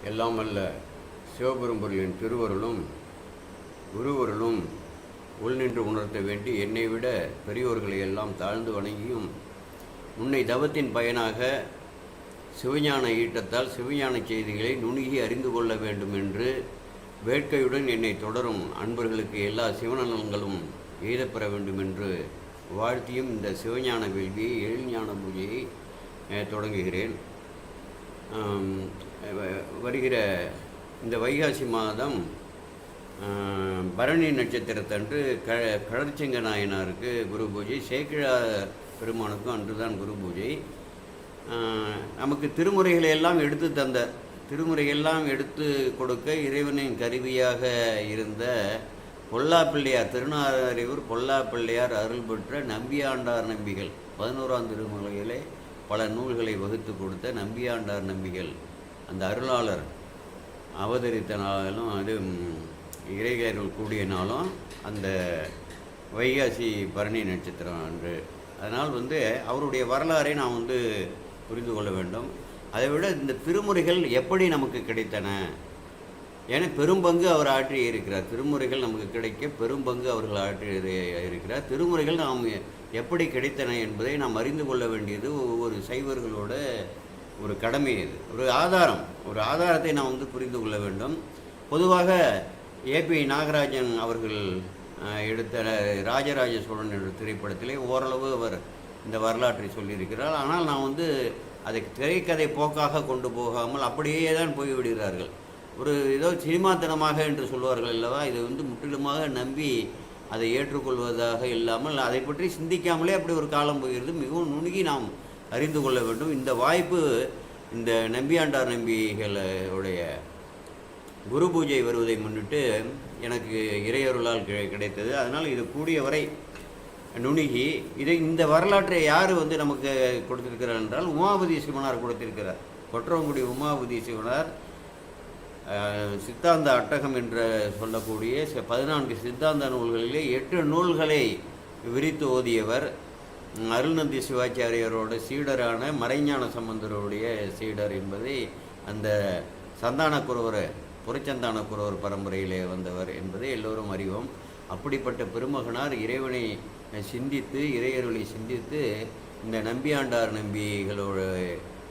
எல்லாம் வல்ல சிவபெரும்பொருளின் திருவருளும் குருவருளும் உள்நின்று உணர்த்த வேண்டி என்னை விட பெரியோர்களை எல்லாம் தாழ்ந்து வணங்கியும் முன்னை தவத்தின் பயனாக சிவஞான ஈட்டத்தால் சிவஞான செய்திகளை நுணுகி அறிந்து கொள்ள வேண்டும் என்று வேட்கையுடன் என்னை தொடரும் அன்பர்களுக்கு எல்லா சிவநலன்களும் எய்தப்பெற வேண்டும் என்று வாழ்த்தியும் இந்த சிவஞான வேள்வியை எழில்ஞான பூஜையை தொடங்குகிறேன். வருகிற இந்த வைகாசி மாதம் பரணி நட்சத்திரத்தன்று கடற்சிங்க நாயனாருக்கு குரு பூஜை, சேக்கிழா பெருமானுக்கும் அன்றுதான் குரு பூஜை. நமக்கு திருமுறைகளை எல்லாம் எடுத்து தந்த திருமுறையெல்லாம் எடுத்து கொடுக்க இறைவனின் கருவியாக இருந்த பொல்லாப்பிள்ளையார், திருநாரையூர் பொல்லாப்பிள்ளையார் அருள் பெற்ற நம்பியாண்டார் நம்பிகள் 11ஆம் திருமுறைகளே பல நூல்களை வகுத்து கொடுத்த நம்பியாண்டார் நம்பிகள் அந்த அருளாளர் அவதரித்த நாளும் அது இறைகர்கள் கூடிய நாளும் அந்த வைகாசி பரணி நட்சத்திரம் அன்று. அதனால் அவருடைய வரலாறை நாம் புரிந்து கொள்ள வேண்டும். அதை விட இந்த திருமுறைகள் எப்படி நமக்கு கிடைத்தன, ஏன்னா பெரும்பங்கு அவர் ஆற்றி இருக்கிறார். திருமுறைகள் நமக்கு கிடைக்க பெரும்பங்கு அவர்கள் ஆற்றி இருக்கிறார். திருமுறைகள் நாம் எப்படி கிடைத்தன என்பதை நாம் அறிந்து கொள்ள வேண்டியது ஒவ்வொரு சைவர்களோட ஒரு கடமை. இது ஒரு ஆதாரத்தை நாம் புரிந்து கொள்ள வேண்டும். பொதுவாக ஏபி நாகராஜன் அவர்கள் எடுத்த ராஜராஜ சோழன் என்ற திரைப்படத்திலே ஓரளவு அவர் இந்த வரலாற்றை சொல்லியிருக்கிறார். ஆனால் நான் அதை திரைக்கதை போக்காக கொண்டு போகாமல் அப்படியே தான் போய்விடுகிறார்கள். ஏதோ சினிமாத்தனமாக என்று சொல்வார்கள் அல்லவா, இது முற்றிலுமாக நம்பி அதை ஏற்றுக்கொள்வதாக இல்லாமல் அதை பற்றி சிந்திக்காமலே அப்படி ஒரு காலம் போகிறது. மிகவும் நுணுகி நாம் அறிந்து கொள்ள வேண்டும். இந்த வாய்ப்பு இந்த நம்பியாண்டார் நம்பிகளுடைய குரு பூஜை வருவதை முன்னிட்டு எனக்கு இறையருளால் கிடைத்தது. அதனால் இது கூடியவரை நுணுகி இந்த வரலாற்றை யார் நமக்கு கொடுத்திருக்கிறார் என்றால் உமாபதி சிவனார் கொடுத்திருக்கிறார். கொற்றவங்குடி உமாபதி சிவனார் சித்தாந்த அட்டகம் என்று சொல்லக்கூடிய 14 சித்தாந்த நூல்களிலே 8 நூல்களை விரித்து ஓதியவர். அருள்நந்தி சிவாச்சாரியரோட சீடரான மறைஞான சம்பந்தருடைய சீடர் என்பதை அந்த சந்தானக்குறவர் புறச்சந்தானக்குறவர் பரம்பரையிலே வந்தவர் என்பதை எல்லோரும் அறிவோம். அப்படிப்பட்ட பெருமகனார் இறைவனை சிந்தித்து இறையருளை சிந்தித்து இந்த நம்பியாண்டார் நம்பிகளோட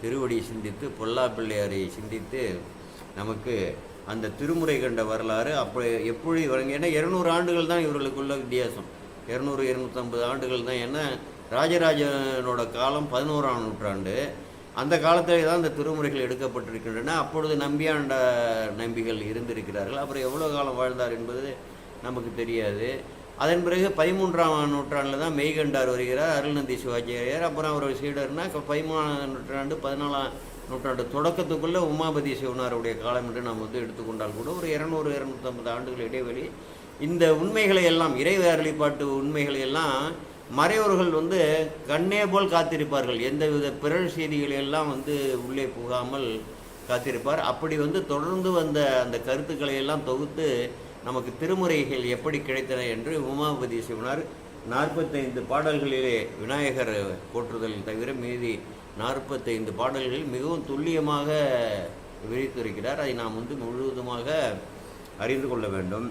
திருவடி சிந்தித்து பொல்லாப்பிள்ளையாரை சிந்தித்து நமக்கு அந்த திருமுறை கண்ட வரலாறு எப்படி வருங்க. ஏன்னா 200 ஆண்டுகள் தான் இவர்களுக்குள்ள வித்தியாசம். 200-250 ஆண்டுகள் தான். ஏன்னா ராஜராஜனோட காலம் 11ஆம் நூற்றாண்டு. அந்த காலத்தில் தான் இந்த திருமுறைகள் எடுக்கப்பட்டிருக்கின்றன. அப்பொழுது நம்பியாண்டார் நம்பிகள் இருந்திருக்கிறார்கள். அப்புறம் எவ்வளோ காலம் வாழ்ந்தார் என்பது நமக்கு தெரியாது. அதன் பிறகு 13ஆம் நூற்றாண்டில் தான் மெய்கண்டார் வருகிறார், அருள்நந்தி சிவாச்சாரியார். அப்புறம் அவர் சீடர்னா 13ஆம் நூற்றாண்டு 14ஆம் நூற்றாண்டு தொடக்கத்துக்குள்ளே உமாபதி சிவனாருடைய காலம் என்று நாம் எடுத்துக்கொண்டால் கூட ஒரு 200-250 ஆண்டுகள் இடைவெளி. இந்த உண்மைகளை எல்லாம் இறை அருளிப்பாட்டு உண்மைகளை எல்லாம் மறையோர்கள் கண்ணே போல் காத்திருப்பார்கள். எந்தவித பிறழ் செய்திகளை எல்லாம் உள்ளே புகாமல் காத்திருப்பார். அப்படி தொடர்ந்து வந்த அந்த கருத்துக்களை எல்லாம் தொகுத்து நமக்கு திருமுறைகள் எப்படி கிடைத்தன என்று உமாபதி சிவனார் 45 பாடல்களிலே விநாயகர் போற்றுதல் தவிர மீதி 45 பாடல்களில் மிகவும் துல்லியமாக விரித்திருக்கிறார். அதை நாம் முழுவதுமாக அறிந்து கொள்ள வேண்டும்.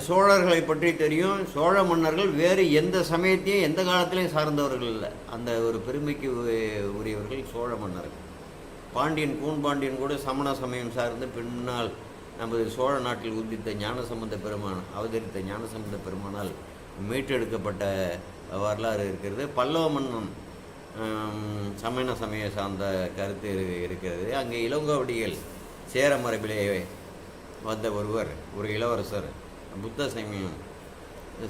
சோழர்களை பற்றி தெரியும். சோழ மன்னர்கள் வேறு எந்த சமயத்தையும் எந்த காலத்திலையும் சார்ந்தவர்கள் இல்லை. அந்த ஒரு பெருமைக்கு உரியவர்கள் சோழ மன்னர்கள். கூன்பாண்டியன் கூட சமண சமயம் சார்ந்து பின்னால் நமது சோழ நாட்டில் உதித்த ஞானசம்பந்த பெருமான் அவதரித்த ஞானசம்பந்த பெருமானால் மீட்டெடுக்கப்பட்ட வரலாறு இருக்கிறது. பல்லவ மன்னன் சமண சமய சார்ந்த கருத்து இருக்கிறது. அங்கே இளங்கோவடிகள் சேர மரபிலே வந்த ஒரு இளவரசர் புத்த சமயம்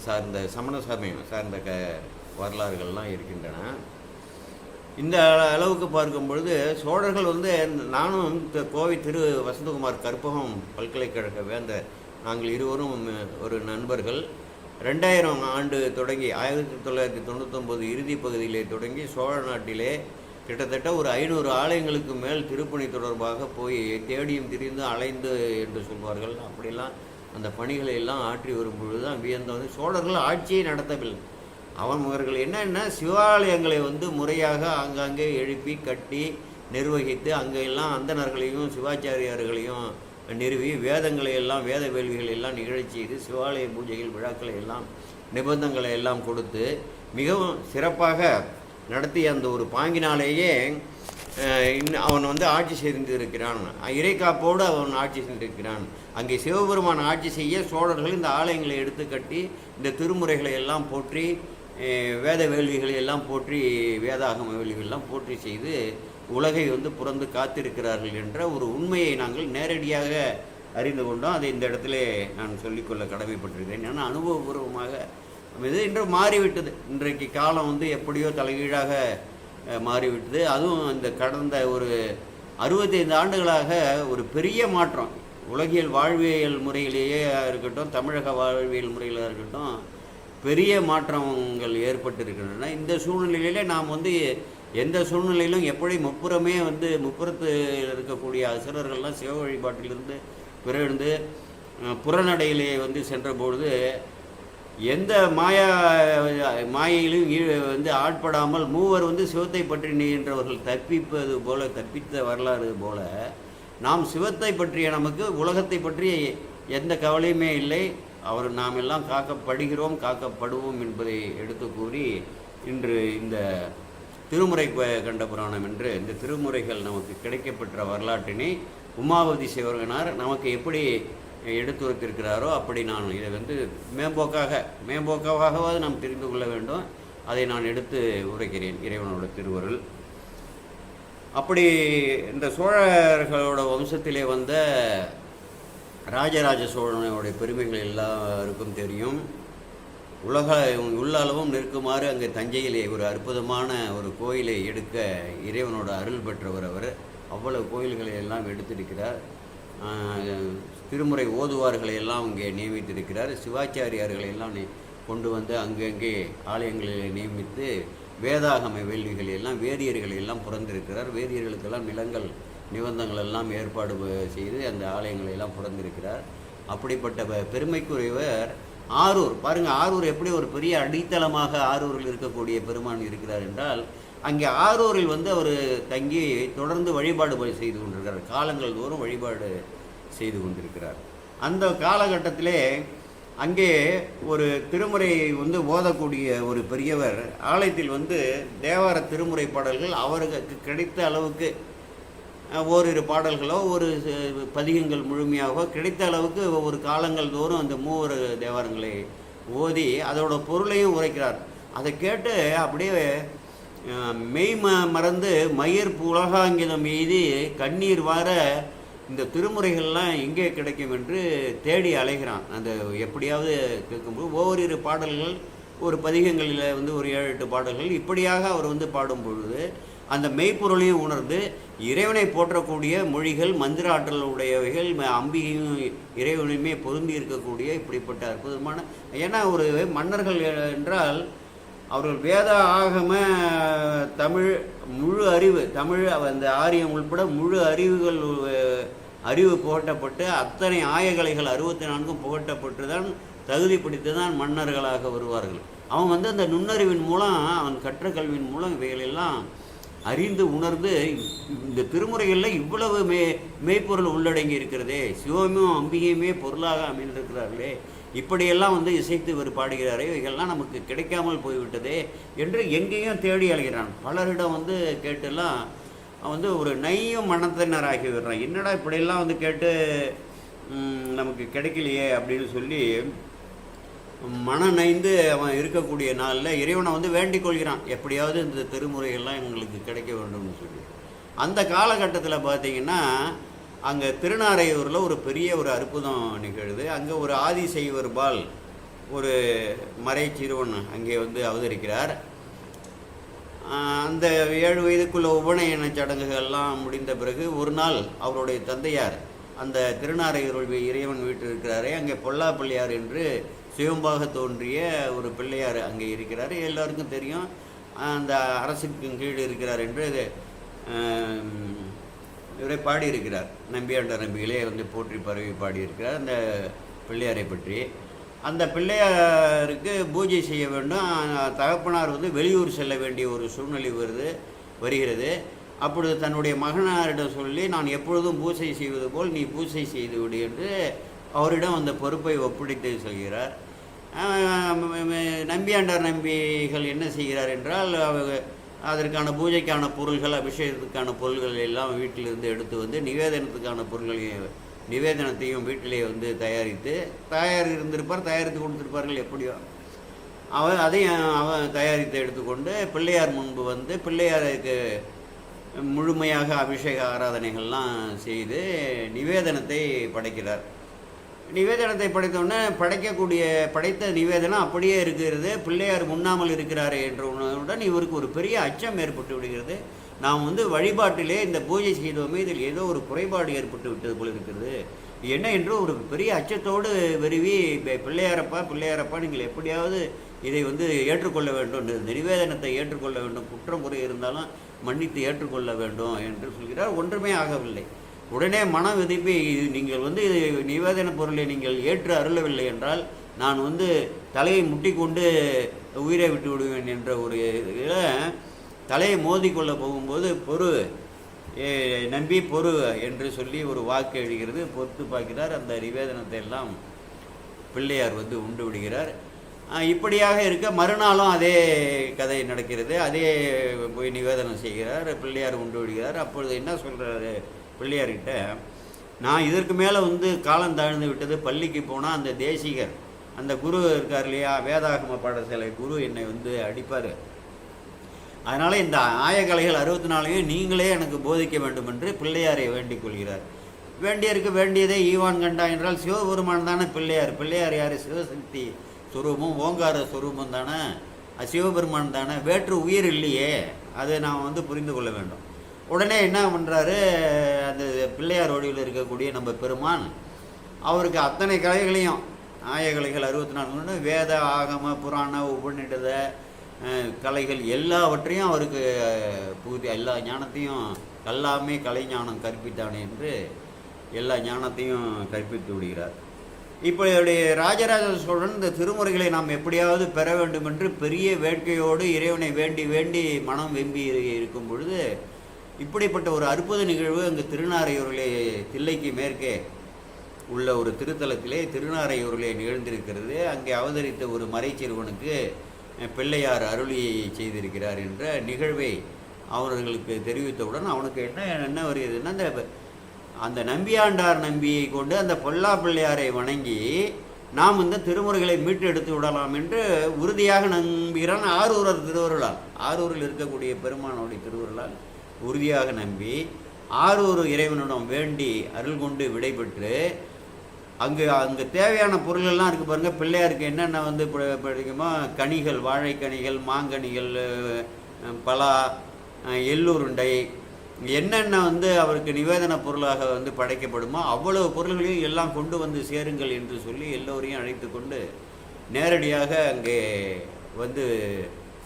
சார்ந்த சமண சமயம் சார்ந்த வரலாறுகள்லாம் இருக்கின்றன. இந்த அளவுக்கு பார்க்கும் பொழுது சோழர்கள் நானும் கோவை திரு வசந்தகுமார் கற்பகம் பல்கலைக்கழக வேந்தர் நாங்கள் இருவரும் ஒரு நண்பர்கள். 2000 ஆண்டு தொடங்கி 1999 இறுதி பகுதியிலே தொடங்கி சோழ நாட்டிலே கிட்டத்தட்ட ஒரு 500 ஆலயங்களுக்கு மேல் திருப்பணி தொடர்பாக போய் தேடியும் திரிந்து அலைந்து என்று சொல்வார்கள். அப்படிலாம் அந்த பணிகளை எல்லாம் ஆற்றி வரும்பொழுது தான் வியந்த சோழர்கள் ஆட்சியை நடத்தவில்லை. அவர்கள் என்னென்ன சிவாலயங்களை முறையாக ஆங்காங்கே எழுப்பி கட்டி நிர்வகித்து அங்கெல்லாம் அந்தணர்களையும் சிவாச்சாரியார்களையும் நிறுவி வேதங்களை எல்லாம் வேத வேள்விகளை எல்லாம் நிகழச் செய்து சிவாலய பூஜைகள் விழாக்களை எல்லாம் நிபந்தங்களை எல்லாம் கொடுத்து மிகவும் சிறப்பாக நடத்திய அந்த ஒரு பாங்கினாலேயே அவன் வந்து ஆட்சி செய்திருக்கிறான். இறைக்காப்போடு அவன் ஆட்சி செய்திருக்கிறான். அங்கே சிவபெருமான் ஆட்சி செய்ய சோழர்கள் இந்த ஆலயங்களை எடுத்து கட்டி இந்த திருமுறைகளை எல்லாம் போற்றி வேத வேள்விகளை எல்லாம் போற்றி வேதாகம வேள்விகளெல்லாம் போற்றி செய்து உலகை வந்து புறந்து காத்திருக்கிறார்கள் என்ற ஒரு உண்மையை நாங்கள் நேரடியாக அறிந்து கொண்டோம். அதை இந்த இடத்துல நான் சொல்லிக்கொள்ள கடமைப்பட்டிருக்கிறேன். ஏன்னா அனுபவபூர்வமாக இது இன்று மாறிவிட்டது. இன்றைக்கு காலம் வந்து எப்படியோ தலைகீழாக மாறிவிட்டது. அதுவும் இந்த கடந்த ஒரு 65 ஆண்டுகளாக ஒரு பெரிய மாற்றம் உலகியல் வாழ்வியல் முறையிலேயே இருக்கட்டும், தமிழக வாழ்வியல் முறையிலாக இருக்கட்டும், பெரிய மாற்றங்கள் ஏற்பட்டிருக்கின்றன. இந்த சூழ்நிலையிலே நாம் வந்து எந்த சூழ்நிலையிலும் எப்படி முப்புறமே வந்து முப்புறத்தில் இருக்கக்கூடிய அசுரர்கள்லாம் சிவ வழிபாட்டிலிருந்து பிறந்து புறநடையிலே வந்து சென்றபொழுது எந்த மாயையிலும் வந்து ஆட்படாமல் மூவர் வந்து சிவத்தை பற்றி நின்றவர்கள் தப்பிப்பது போல தப்பித்த வரலாறு போல நாம் சிவத்தை பற்றிய நமக்கு உலகத்தை பற்றி எந்த கவலையுமே இல்லை. நாம் எல்லாம் காக்கப்படுகிறோம், காக்கப்படுவோம் என்பதை எடுத்து கூறி இன்று இந்த திருமுறை கண்ட புராணம் என்று இந்த திருமுறைகள் நமக்கு கிடைக்கப்பெற்ற வரலாற்றினை உமாபதி சிவகனார் நமக்கு எப்படி எடுத்துரைத்திருக்கிறாரோ அப்படி நான் இதை வந்து மேம்போக்காகவாவது நாம் தெரிந்து கொள்ள வேண்டும். அதை நான் எடுத்து உரைக்கிறேன். இறைவனோட திருவருள். அப்படி இந்த சோழர்களோட வம்சத்திலே வந்த ராஜராஜ சோழனுடைய பெருமைகள் எல்லாருக்கும் தெரியும். உள்ளளவும் நிற்குமாறு அங்கே தஞ்சையிலே ஒரு அற்புதமான ஒரு கோயிலை எடுக்க இறைவனோட அருள் பெற்றவர் அவர். அவ்வளவு கோயில்களை எல்லாம் எடுத்திருக்கிறார். திருமுறை ஓதுவார்களை எல்லாம் அங்கே நியமித்திருக்கிறார். சிவாச்சாரியார்களை எல்லாம் கொண்டு வந்து அங்கங்கே ஆலயங்களில் நியமித்து வேதாகம வேள்விகளை எல்லாம் வேதியர்களை எல்லாம் புறந்திருக்கிறார். வேதியர்களுக்கெல்லாம் நிலங்கள் நிபந்தங்கள் எல்லாம் ஏற்பாடு செய்து அந்த ஆலயங்களை எல்லாம் புறந்திருக்கிறார். அப்படிப்பட்ட பெருமைக்குரியவர் ஆரூர். பாருங்கள், ஆரூர் எப்படி ஒரு பெரிய அடித்தளமாக ஆரூரில் இருக்கக்கூடிய பெருமான் இருக்கிறார் என்றால், அங்கே ஆரூரில் வந்து அவர் தங்கி தொடர்ந்து வழிபாடு செய்து கொண்டிருக்கிறார். காலங்கள் தோறும் வழிபாடு செய்து கொண்டிருக்கிறார். அந்த காலகட்டத்திலே அங்கே ஒரு திருமுறை வந்து ஓதக்கூடிய ஒரு பெரியவர் ஆலயத்தில் வந்து தேவார திருமுறை பாடல்கள் அவருக்கு கிடைத்த அளவுக்கு ஓரிரு பாடல்களோ ஒரு பதிகங்கள் முழுமையாகவோ கிடைத்த அளவுக்கு ஒவ்வொரு காலங்கள் தோறும் அந்த மூவர் தேவாரங்களை ஓதி அதோட பொருளையும் உரைக்கிறார். அதை கேட்டு அப்படியே மறந்து மயிர் புலகாங்கிதம் எய்தி கண்ணீர் வார இந்த திருமுறைகள்லாம் எங்கே கிடைக்கும் என்று தேடி அலைகிறான். அந்த எப்படியாவது கேட்கும்போது ஓரிரு பாடல்கள் ஒரு பதிகங்களில் வந்து ஒரு 7-8 பாடல்கள் இப்படியாக அவர் வந்து பாடும் பொழுது அந்த மெய்ப்பொருளையும் உணர்ந்து இறைவனை போற்றக்கூடிய மொழிகள் மந்திர ஆற்றல் உடையவைகள் அம்பிகையும் இறைவனையுமே பொருந்தி இருக்கக்கூடிய இப்படிப்பட்ட அற்புதமான, ஏன்னா ஒரு மன்னர்கள் என்றால் அவர்கள் வேத ஆகம தமிழ் முழு அறிவு, தமிழ் அந்த ஆரியம் உள்பட முழு அறிவு புகட்டப்பட்டு அத்தனை ஆயகலைகள் 64க்கும் புகட்டப்பட்டு தான் தகுதி பிடித்து தான் மன்னர்களாக வருவார்கள். அவன் வந்து அந்த நுண்ணறிவின் மூலம் அவன் கற்ற கல்வியின் மூலம் இவைகளெல்லாம் அறிந்து உணர்ந்து இந்த திருமுறைகளில் இவ்வளவு மெய்ப்பொருள் உள்ளடங்கி இருக்கிறதே, சிவமும் அம்பிகையுமே பொருளாக அமைந்திருக்கிறார்களே, இப்படியெல்லாம் வந்து இசைத்து இவர் பாடுகிறாரே, இவைகள்லாம் நமக்கு கிடைக்காமல் போய்விட்டதே என்று எங்கேயும் தேடி அழைகிறான். பலரிடம் வந்து கேட்டெல்லாம் வந்து ஒரு நையும் மனத்தினராகி விடுறான். என்னடா இப்படியெல்லாம் வந்து கேட்டு நமக்கு கிடைக்கலையே அப்படின்னு சொல்லி மன நைந்து அவன் இருக்கக்கூடிய நாளில் இறைவனை வந்து வேண்டிக் கொள்கிறான், எப்படியாவது இந்த திருமுறைகள்லாம் எங்களுக்கு கிடைக்க வேண்டும்னு சொல்லி. அந்த காலகட்டத்தில் பார்த்திங்கன்னா அங்கே திருநாரையூரில் ஒரு பெரிய ஒரு அற்புதம் நிகழுது. அங்கே ஒரு ஆதிசைவர்பால் ஒரு மறை சிறுவன் அங்கே வந்து அவதரிக்கிறார். அந்த 7 வயதுக்குள்ள உபநயன சடங்குகள்லாம் முடிந்த பிறகு ஒரு நாள் அவருடைய தந்தையார் அந்த திருநாரையூர் இறைவன் வீட்டில் இருக்கிறாரே, அங்கே பொல்லாப்பிள்ளையார் என்று சிவம்பாக தோன்றிய ஒரு பிள்ளையார் அங்கே இருக்கிறார். எல்லாருக்கும் தெரியும், அந்த அரசுக்கு கீழ் இருக்கிறார் என்று இவரை பாடியிருக்கிறார். நம்பியாண்ட நம்பிகளே வந்து போற்றி பரவி பாடியிருக்கிறார் அந்த பிள்ளையாரை பற்றி. அந்த பிள்ளையாருக்கு பூஜை செய்ய வேண்டும். தகப்பனார் வந்து வெளியூர் செல்ல வேண்டிய ஒரு சூழ்நிலை வருகிறது. அப்பொழுது தன்னுடைய மகனாரிடம் சொல்லி, நான் எப்பொழுதும் பூஜை செய்வது போல் நீ பூஜை செய்து விடு என்று அவரிடம் அந்த பொறுப்பை ஒப்படைத்து சொல்கிறார். நம்பியாண்டார் நம்பிகள் என்ன செய்கிறார் என்றால், அதற்கான பூஜைக்கான பொருள்கள், அபிஷேகத்துக்கான பொருள்கள் எல்லாம் வீட்டிலிருந்து எடுத்து வந்து நிவேதனத்துக்கான பொருள்களையும் நிவேதனத்தையும் வீட்டிலே வந்து தயாரித்து தயாரித்து கொடுத்துருப்பார்கள் எப்படியோ. அவன் தயாரித்து எடுத்துக்கொண்டு பிள்ளையார் முன்பு வந்து பிள்ளையாருக்கு முழுமையாக அபிஷேக ஆராதனைகள்லாம் செய்து நிவேதனத்தை படைக்கிறார். நிவேதனத்தை படைத்தோடனே படைத்த நிவேதனம் அப்படியே இருக்கிறது. பிள்ளையார் முன்னாமல் இருக்கிறாரே என்ற உணவுடன் இவருக்கு ஒரு பெரிய அச்சம் ஏற்பட்டு விடுகிறது. நாம் வந்து வழிபாட்டிலே இந்த பூஜை செய்தோமே, இதில் ஏதோ ஒரு குறைபாடு ஏற்பட்டு விட்டது போல் இருக்கிறது, என்ன என்று ஒரு பெரிய அச்சத்தோடு விரும்பி, பிள்ளையாரப்பா நீங்கள் எப்படியாவது இதை வந்து ஏற்றுக்கொள்ள வேண்டும், இந்த நிவேதனத்தை ஏற்றுக்கொள்ள வேண்டும், குற்றம் குறை இருந்தாலும் மன்னித்து ஏற்றுக்கொள்ள வேண்டும் என்று சொல்கிறார். ஒன்றுமே ஆகவில்லை. உடனே மன விதிப்பை, நீங்கள் வந்து இது நிவேதன பொருளை நீங்கள் ஏற்று அருளவில்லை என்றால் நான் வந்து தலையை முட்டிக்கொண்டு உயிரை விட்டு விடுவேன் என்ற ஒரு இதில் தலையை மோதிக்கொள்ள போகும்போது நம்பி பொறு என்று சொல்லி ஒரு வாக்கு எழுகிறது. பொறுத்து பார்க்கிறார். அந்த நிவேதனத்தை எல்லாம் பிள்ளையார் வந்து உண்டு விடுகிறார். இப்படியாக இருக்க மறுநாளும் அதே கதை நடக்கிறது. அதே போய் நிவேதனம் செய்கிறார், பிள்ளையார் உண்டு விடுகிறார். அப்பொழுது என்ன சொல்கிறாரு பிள்ளையார்கிட்ட, நான் இதற்கு மேலே வந்து காலம் தாழ்ந்து விட்டது, பள்ளிக்கு போனால் அந்த தேசிகர், அந்த குரு இருக்கார் இல்லையா, வேதாகம பாடசாலை குரு என்னை வந்து அடிப்பார். அதனால் இந்த ஆயக்கலைகள் 64 நீங்களே எனக்கு போதிக்க வேண்டும் என்று பிள்ளையாரை வேண்டிக் கொள்கிறார். வேண்டியதை ஈவான் கண்டா என்றால் சிவபெருமான் தானே பிள்ளையார். பிள்ளையார் யார்? சிவசக்தி சுரூபம், ஓங்கார சுரூபம் தானே, சிவபெருமான் தானே, வேற்று உயிர் இல்லையே. அதை நாம் வந்து புரிந்து கொள்ள வேண்டும். உடனே என்ன பண்ணுறாரு, அந்த பிள்ளையார் ஒடியில் இருக்கக்கூடிய நம்ம பெருமான் அவருக்கு அத்தனை கலைகளையும், ஆயக்கலைகள் 64 வேத ஆகம புராண உபநிடத கலைகள் எல்லாவற்றையும் அவருக்கு புகுதி, எல்லா ஞானத்தையும், எல்லாமே கலை ஞானம் கற்பித்தானே என்று எல்லா ஞானத்தையும் கற்பித்து விடுகிறார். இப்படி ராஜராஜ சோழன் இந்த திருமுறைகளை நாம் எப்படியாவது பெற வேண்டும் என்று பெரிய வேட்கையோடு இறைவனை வேண்டி மனம் வெம்பி இருக்கும் பொழுது இப்படிப்பட்ட ஒரு அற்புத நிகழ்வு அங்கு திருநாரையூரிலே, தில்லைக்கு மேற்கே உள்ள ஒரு திருத்தலத்திலே திருநாரையூரிலே நிகழ்ந்திருக்கிறது. அங்கே அவதரித்த ஒரு மறைச்சிறுவனுக்கு பிள்ளையார் அருளி செய்திருக்கிறார் என்ற நிகழ்வை அவர்களுக்கு தெரிவித்தவுடன் அவனுக்கு என்ன வருகிறதுன்னா, அந்த நம்பியாண்டார் நம்பியை கொண்டு அந்த பொல்லா பிள்ளையாரை வணங்கி நாம் இந்த திருமுறைகளை மீட்டு எடுத்து விடலாம் என்று உறுதியாக நம்புகிறான். ஆரூரர் திருவருளால், ஆரூரில் இருக்கக்கூடிய பெருமானுடைய திருவருளால் உறுதியாக நம்பி ஆரூர் இறைவனிடம் வேண்டி அருள் கொண்டு விடைபெற்று அங்கே தேவையான பொருளெல்லாம் இருக்குது பாருங்கள். பிள்ளையாருக்கு என்னென்ன வந்து பிடிக்குமோ, கனிகள், வாழைக்கனிகள், மாங்கனிகள், பலா, எள்ளுருண்டை, என்னென்ன வந்து அவருக்கு நிவேதன பொருளாக வந்து படைக்கப்படுமோ அவ்வளவு பொருள்களையும் எல்லாம் கொண்டு வந்து சேருங்கள் என்று சொல்லி எல்லோரையும் அழைத்து கொண்டு நேரடியாக அங்கே வந்து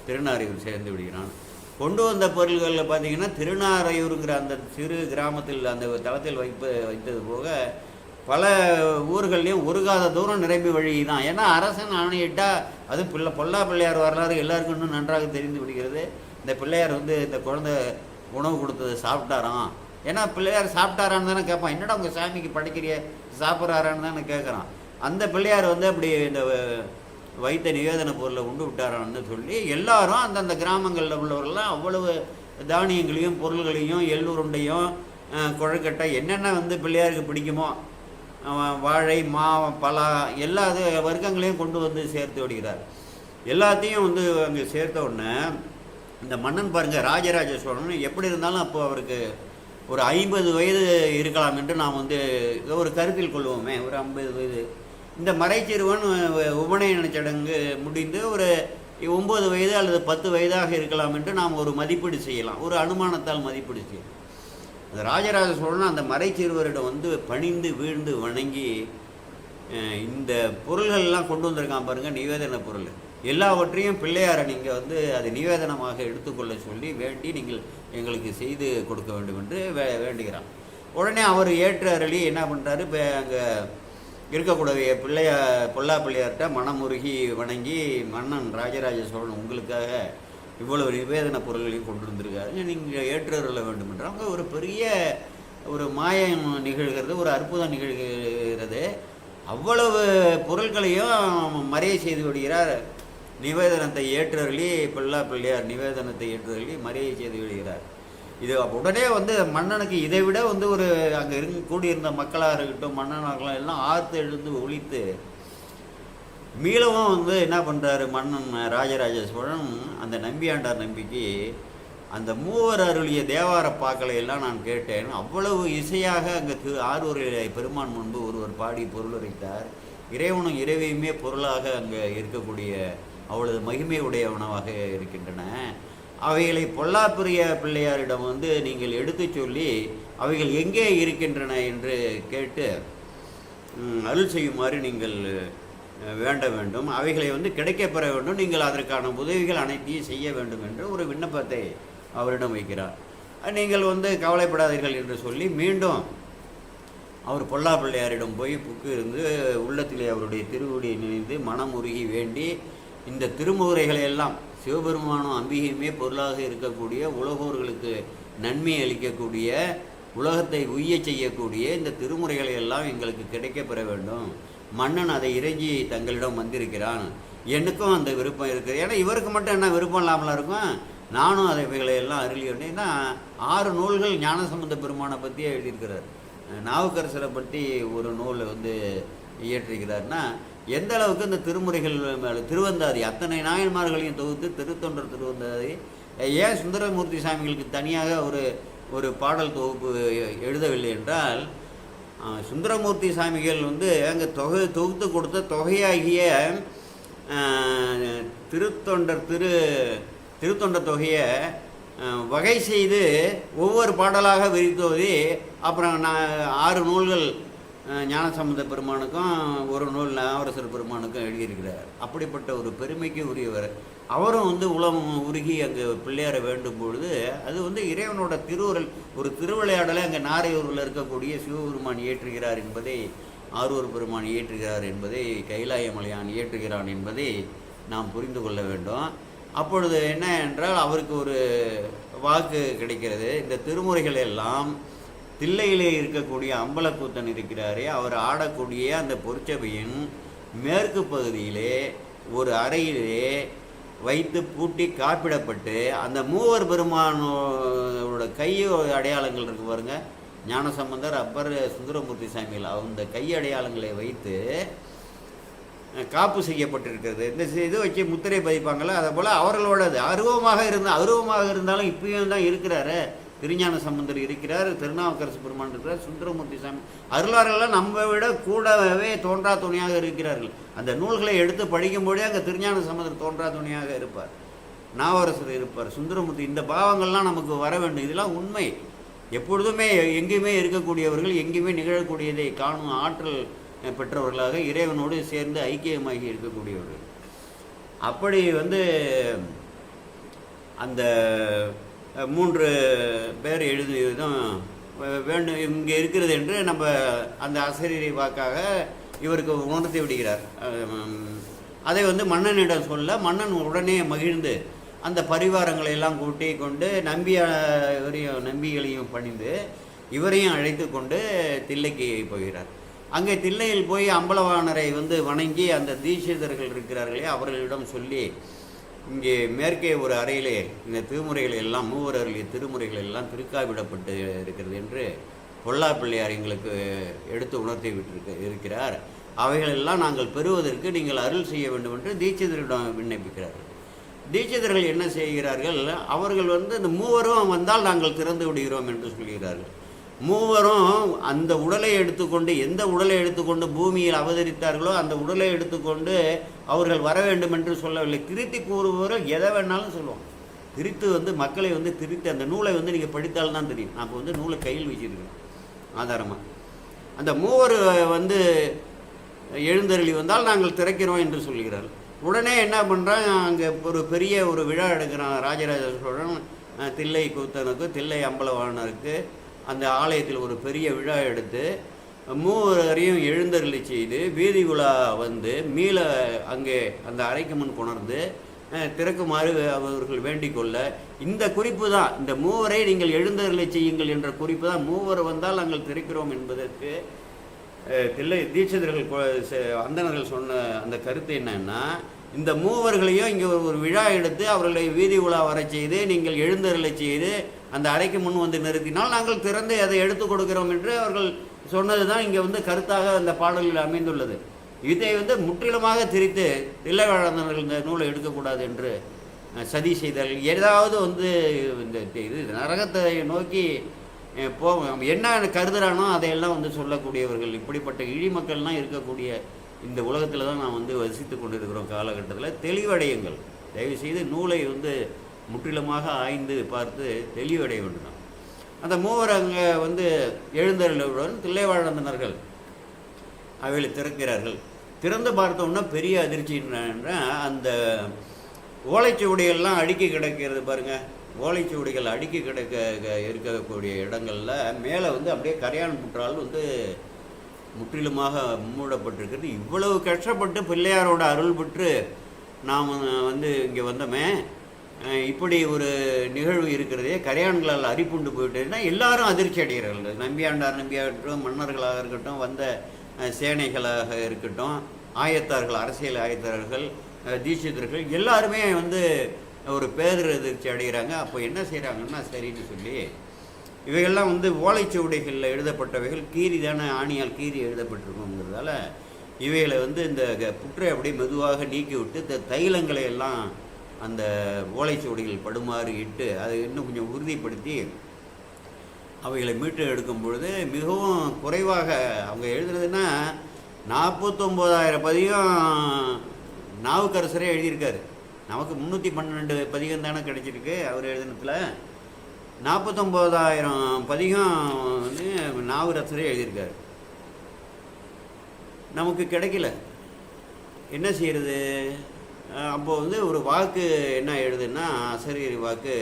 திருநாரையூர் சேர்ந்து விடுகிறான். கொண்டு வந்த பொருள்களில் பார்த்திங்கன்னா திருநாரையூருங்கிற அந்த சிறு கிராமத்தில் அந்த தளத்தில் வைத்தது போக பல ஊர்கள்லேயும் ஒருகாத தூரம் நிரம்பி வழி தான். ஏன்னா அரசன் ஆணையிட்டால் அது பொல்லா பிள்ளையார் வரலாறு எல்லாருக்கும் இன்னும் நன்றாக தெரிந்து விடுகிறது. இந்த பிள்ளையார் வந்து இந்த குழந்தை உணவு கொடுத்தது சாப்பிட்டாராம். ஏன்னா பிள்ளையார் சாப்பிட்டாரான்னு தானே கேட்பான், என்னடா உங்கள் சாமிக்கு படைக்கிறிய சாப்பிட்றாரான்னு தானே கேட்குறான். அந்த பிள்ளையார் வந்து அப்படி இந்த வைத்த நிவேதன பொருளை உண்டு விட்டாரான்னு சொல்லி எல்லாரும் அந்தந்த கிராமங்களில் உள்ளவர்கள்லாம் அவ்வளவு தானியங்களையும் பொருள்களையும் எள்ளுருண்டையும் குழக்கட்டை என்னென்ன வந்து பிள்ளையாருக்கு பிடிக்குமோ, வாழை, மா, பலா எல்லா வர்க்கங்களையும் கொண்டு வந்து சேர்த்து விடுகிறார். எல்லாத்தையும் வந்து அங்கே சேர்த்த உடனே இந்த மன்னன் பாருங்கள், ராஜராஜ சோழன் எப்படி இருந்தாலும் அப்போ அவருக்கு ஒரு 50 வயது இருக்கலாம் என்று நாம் வந்து ஒரு கருத்தில் கொள்வோமே, ஒரு 50 வயது. இந்த மறைச்சிறுவன் உபநயன சடங்கு முடிந்து ஒரு 9 வயது அல்லது 10 வயதாக இருக்கலாம் என்று நாம் ஒரு மதிப்பீடு செய்யலாம், ஒரு அனுமானத்தால் மதிப்பீடு செய்யலாம். அந்த ராஜராஜ சோழன் அந்த மறைச்சிறுவரிடம் வந்து பணிந்து வீழ்ந்து வணங்கி இந்த பொருள்கள்லாம் கொண்டு வந்திருக்கான் பாருங்கள், நிவேதன பொருள் எல்லாவற்றையும் பிள்ளையாரை நீங்கள் வந்து அது நிவேதனமாக எடுத்துக்கொள்ள சொல்லி வேண்டி நீங்கள் எங்களுக்கு செய்து கொடுக்க வேண்டும் என்று வேண்டுகிறான். உடனே அவர் ஏற்று அருளி என்ன பண்ணுறாரு, இப்போ அங்கே இருக்கக்கூடிய பொல்லா பிள்ளையார்கிட்ட மனமுருகி வணங்கி, மன்னன் ராஜராஜ சோழன் உங்களுக்காக இவ்வளவு நிவேதன பொருள்களையும் கொண்டு வந்திருக்காரு, நீங்கள் ஏற்றுள்ள வேண்டும் என்று அவங்க ஒரு பெரிய ஒரு மாயம் நிகழ்கிறது, ஒரு அற்புதம் நிகழ்கிறது. அவ்வளவு பொருட்களையும் மறைய செய்து விடுகிறார். நிவேதனத்தை ஏற்றருளி பிள்ளையார் நிவேதனத்தை ஏற்றருளி மறைய செய்து விடுகிறார். இது உடனே வந்து மன்னனுக்கு இதை விட வந்து ஒரு அங்கே கூடியிருந்த மக்களாக இருக்கட்டும், மன்னனாகலாம் எல்லாம் ஆர்த்து எழுந்து ஒழித்து மீளவும் வந்து என்ன பண்ணுறாரு மன்னன் ராஜராஜ சோழன் அந்த நம்பியாண்டார் நம்பிக்கு அந்த மூவர் அருளிய தேவார பாக்களை எல்லாம் நான் கேட்டேன். அவ்வளவு இசையாக அங்கே ஆரூர் பெருமான் முன்பு ஒருவர் பாடி பொருளுரைத்தார். இறைவனும் இறைவையுமே பொருளாக அங்கே இருக்கக்கூடிய அவ்வளவு மகிமை உடையவனவாக இருக்கின்றன. அவைகளை பொல்லாப்பிரிய பிள்ளையாரிடம் வந்து நீங்கள் எடுத்து சொல்லி அவைகள் எங்கே இருக்கின்றன என்று கேட்டு அருள் செய்யுமாறு நீங்கள் வேண்ட வேண்டும். அவைகளை வந்து கிடைக்கப்பெற வேண்டும். நீங்கள் அதற்கான உதவிகள் அனைத்தையும் செய்ய வேண்டும் என்று ஒரு விண்ணப்பத்தை அவரிடம் வைக்கிறார். நீங்கள் வந்து கவலைப்படாதீர்கள் என்று சொல்லி மீண்டும் அவர் பொல்லா பிள்ளையாரிடம் போய் புக்கு இருந்து உள்ளத்திலே அவருடைய திருவடியை நினைந்து மனமுருகி வேண்டி இந்த திருமுறைகளை எல்லாம் சிவபெருமானும் அம்பிகையுமே பொருளாக இருக்கக்கூடிய உலகோர்களுக்கு நன்மை அளிக்கக்கூடிய உலகத்தை உய்ய செய்யக்கூடிய இந்த திருமுறைகளை எல்லாம் எங்களுக்கு கிடைக்கப்பெற வேண்டும். மன்னன் அதை இறைஞ்சி தங்களிடம் வந்திருக்கிறான். எனக்கும் அந்த விருப்பம் இருக்குது. ஏன்னா இவருக்கு மட்டும் என்ன விருப்பம் இல்லாமலாம் இருக்கும், நானும் அதைகளை எல்லாம் அருளி வேண்டினா 6 நூல்கள் ஞானசம்பந்த பெருமானை பற்றியே எழுதியிருக்கிறார். நாவுக்கரசரை பற்றி ஒரு நூல் வந்து இயற்றிருக்கிறார்னா எந்த அளவுக்கு இந்த திருமுறைகள் மேலே திருவந்தாதி அத்தனை நாயன்மார்களையும் தொகுத்து திருத்தொண்டர் திருவந்தாதி ஏன் சுந்தரமூர்த்தி சாமிகளுக்கு தனியாக ஒரு பாடல் தொகுப்பு எழுதவில்லை என்றால், சுந்தரமூர்த்தி சாமிகள் வந்து அங்கே தொகுத்து கொடுத்த தொகையாகிய திருத்தொண்டர் தொகையை வகை செய்து ஒவ்வொரு பாடலாக விரித்தோதி அப்புறம் 6 நூல்கள் ஞானசம்பந்த பெருமானுக்கும் ஒரு நூல் நாவரசர் பெருமானுக்கும் எழுதியிருக்கிறார். அப்படிப்பட்ட ஒரு பெருமைக்கு உரியவர். அவரும் வந்து உளம் உருகி அங்கே பிள்ளையார வேண்டும் பொழுது அது வந்து இறைவனோட திருவுருள் ஒரு திருவிளையாடலை அங்கே நாரையூரில் இருக்கக்கூடிய சிவபெருமான் இயற்றுகிறார் என்பதை, ஆரூர் பெருமான் இயற்றுகிறார் என்பதை, கைலாய மலையான் இயற்றுகிறான் என்பதை நாம் புரிந்து கொள்ள வேண்டும். அப்பொழுது என்ன என்றால் அவருக்கு ஒரு வாக்கு கிடைக்கிறது. இந்த திருமுறைகள் எல்லாம் தில்லையிலே இருக்கக்கூடிய அம்பலக்கூத்தன் இருக்கிறாரே அவர் ஆடக்கூடிய அந்த பொற்சபையின் மேற்கு பகுதியிலே ஒரு அறையிலே வைத்து பூட்டி காப்பிடப்பட்டு அந்த மூவர் பெருமானோட கை அடையாளங்கள் இருக்கு பாருங்க, ஞானசம்பந்தர் அப்பர் சுந்தரமூர்த்தி சாமிகள் அந்த கை அடையாளங்களை வைத்து காப்பு செய்யப்பட்டிருக்கிறது. இந்த இது வச்சு முத்திரை பதிப்பாங்களே அதை போல் அவர்களோடது அருவமாக இருந்தாலும் இப்பயும் தான் இருக்கிறாரு. திருஞான சம்பந்தர் இருக்கிறார், திருநாவுக்கரசு பெருமான் இருக்கிறார், சுந்தரமூர்த்தி சாமி அருளாரெல்லாம் நம்ம விட கூடவே தோன்றா துணையாக இருக்கிறார்கள். அந்த நூல்களை எடுத்து படிக்கும்போதே அங்கே திருஞான சம்பந்தர் தோன்றா துணையாக இருப்பார், நாவரசர் இருப்பார், சுந்தரமூர்த்தி. இந்த பாவங்கள்லாம் நமக்கு வர வேண்டும். இதெல்லாம் உண்மை. எப்பொழுதுமே எங்கேயுமே இருக்கக்கூடியவர்கள், எங்கேயுமே நிகழக்கூடியதை காணும் ஆற்றல் பெற்றவர்களாக இறைவனோடு சேர்ந்து ஐக்கியமாகி இருக்கக்கூடியவர்கள். அப்படி வந்து அந்த 3 பேர் எழுதியதும் வேண்டும் இங்கே இருக்கிறது என்று நம்ம அந்த ஆசிரியரை வாக்காக இவருக்கு உணர்த்தி விடுகிறார். அதை வந்து மன்னனிடம் சொல்ல மன்னன் உடனே மகிழ்ந்து அந்த பரிவாரங்களை எல்லாம் கூட்டி கொண்டு நம்பிகளையும் பணிந்து இவரையும் அழைத்து கொண்டு தில்லைக்கு போகிறார். அங்கே தில்லையில் போய் அம்பலவாணரை வந்து வணங்கி அந்த தீட்சிதர்கள் இருக்கிறார்களே அவர்களிடம் சொல்லி, இங்கே மேற்கே ஒரு அறையிலே இந்த திருமுறைகள் எல்லாம் மூவர் அருளிய திருமுறைகள் எல்லாம் திருக்காவிடப்பட்டு இருக்கிறது என்று பொல்லா பிள்ளையார் எங்களுக்கு எடுத்து உணர்த்தி இருக்கிறார். அவைகளெல்லாம் நாங்கள் பெறுவதற்கு நீங்கள் அருள் செய்ய வேண்டும் என்று தீட்சிதரிடம் விண்ணப்பிக்கிறார்கள். தீட்சிதர்கள் என்ன செய்கிறார்கள், அவர்கள் வந்து இந்த மூவரும் வந்தால் நாங்கள் திறந்து விடுகிறோம் என்று சொல்கிறார்கள். மூவரும் அந்த உடலை எடுத்துக்கொண்டு எந்த உடலை எடுத்துக்கொண்டு பூமியில் அவதரித்தார்களோ அந்த உடலை எடுத்துக்கொண்டு அவர்கள் வர வேண்டும் என்று சொல்லவில்லை. திருத்தி கூறுபவர்கள் எதை வேணாலும் சொல்லுவோம். திருத்து வந்து மக்களை வந்து திருத்தி அந்த நூலை வந்து நீங்கள் படித்தால்தான் தெரியும். நான் இப்போ வந்து நூலை கையில் வச்சுருக்கேன் ஆதாரமாக. அந்த மூவர் வந்து எழுந்தருளி வந்தால் நாங்கள் திறக்கிறோம் என்று சொல்கிறார்கள். உடனே என்ன பண்ணுறான், அங்கே ஒரு பெரிய ஒரு விழா எடுக்கிறான் ராஜராஜ சோழன். தில்லை கூத்தனுக்கு தில்லை அம்பலவாணருக்கு அந்த ஆலயத்தில் ஒரு பெரிய விழா எடுத்து மூவரையும் எழுந்தருளி செய்து வீதி உலா வந்து மீள அங்கே அந்த அறைக்கு முன் கொணர்ந்து திறக்குமாறு அவர்கள் வேண்டிக் கொள்ள, இந்த குறிப்பு தான், இந்த மூவரை நீங்கள் எழுந்தருளை செய்யுங்கள் என்ற குறிப்பு தான், மூவர் வந்தால் நாங்கள் திறக்கிறோம் என்பதற்கு தில்லை தீட்சிதர்கள் அந்தணர்கள் சொன்ன அந்த கருத்து என்னன்னா, இந்த மூவர்களையும் இங்கே ஒரு விழா எடுத்து அவர்களை வீதி உலா வர செய்து நீங்கள் எழுந்தருளை செய்து அந்த அறைக்கு முன் வந்து நிறுத்தினால் நாங்கள் திறந்து அதை எடுத்து கொடுக்கிறோம் என்று அவர்கள் சொன்னது தான் இங்கே வந்து கருத்தாக அந்த பாடலில் அமைந்துள்ளது. இதை வந்து முற்றிலுமாக திரித்து தில்லைவாழந்தவர்கள் இந்த நூலை எடுக்கக்கூடாது என்று சதி செய்தார்கள். ஏதாவது வந்து இந்த இது நரகத்தை நோக்கி என்ன கருதுறானோ அதையெல்லாம் வந்து சொல்லக்கூடியவர்கள், இப்படிப்பட்ட இழி மக்கள்லாம் இருக்கக்கூடிய இந்த உலகத்தில் தான் நான் வந்து வசித்து கொண்டிருக்கிறோம் காலகட்டத்தில். தெளிவடையுங்கள், தயவுசெய்து நூலை வந்து முற்றிலுமாக ஆய்ந்து பார்த்து தெளிவடைய வேண்டும். அந்த மூவர் அங்கே வந்து எழுந்தருளுடன் தில்லைவாழந்தனர்கள் அவைகளை திறக்கிறார்கள். திறந்து பார்த்தோம்னா பெரிய அதிர்ச்சி என்னன்னா, அந்த ஓலைச்சுவடிகள்லாம் அடுக்கி கிடக்கிறது பாருங்கள். ஓலைச்சுவடிகள் அடுக்கி கிடக்க இருக்கக்கூடிய இடங்களில் மேலே வந்து அப்படியே கரையான் புற்றால் வந்து முற்றிலுமாக மூடப்பட்டிருக்கிறது. இவ்வளவு கஷ்டப்பட்டு பிள்ளையாரோட அருள் பெற்று நாம் வந்து இங்கே வந்தோமே, இப்படி ஒரு நிகழ்வு இருக்கிறதே, கரையான்களால் அரிப்புண்டு போயிட்டுன்னா எல்லாரும் அதிர்ச்சி அடைகிறார்கள். நம்பியாகட்டும், மன்னர்களாக இருக்கட்டும், வந்த சேனைகளாக இருக்கட்டும், ஆயத்தார்கள், அரசியல் ஆயத்தார்கள், தீட்சிதர்கள் எல்லாருமே வந்து ஒரு பேரதிர்ச்சி அடைகிறாங்க. அப்போ என்ன செய்கிறாங்கன்னா, சரின்னு சொல்லி இவைகள்லாம் வந்து ஓலைச்சுவடிகளில் எழுதப்பட்டவைகள் கீரி தானே, ஆணியால் கீரி எழுதப்பட்டிருக்குங்கிறதால இவைகளை வந்து இந்த புற்றை அப்படியே மெதுவாக நீக்கி விட்டு இந்த தைலங்களை எல்லாம் அந்த ஓலைச்சுவடிகள் படுமாறு இட்டு அதை இன்னும் கொஞ்சம் உறுதிப்படுத்தி அவைகளை மீட்டு எடுக்கும் பொழுது மிகவும் குறைவாக அவங்க எழுதுறதுன்னா 49,000 பதிகம் நாவுக்கரசரே எழுதியிருக்காரு. நமக்கு 312 பதிகம் தானே கிடைச்சிருக்கு அவர் எழுதினத்தில். 49,000 பதிகம் வந்து நாவுக்கரசரே எழுதியிருக்காரு. நமக்கு கிடைக்கல, என்ன செய்கிறது? அப்போது வந்து ஒரு வாக்கு என்ன எழுதுன்னா, ஆசிரியர் வாக்கு,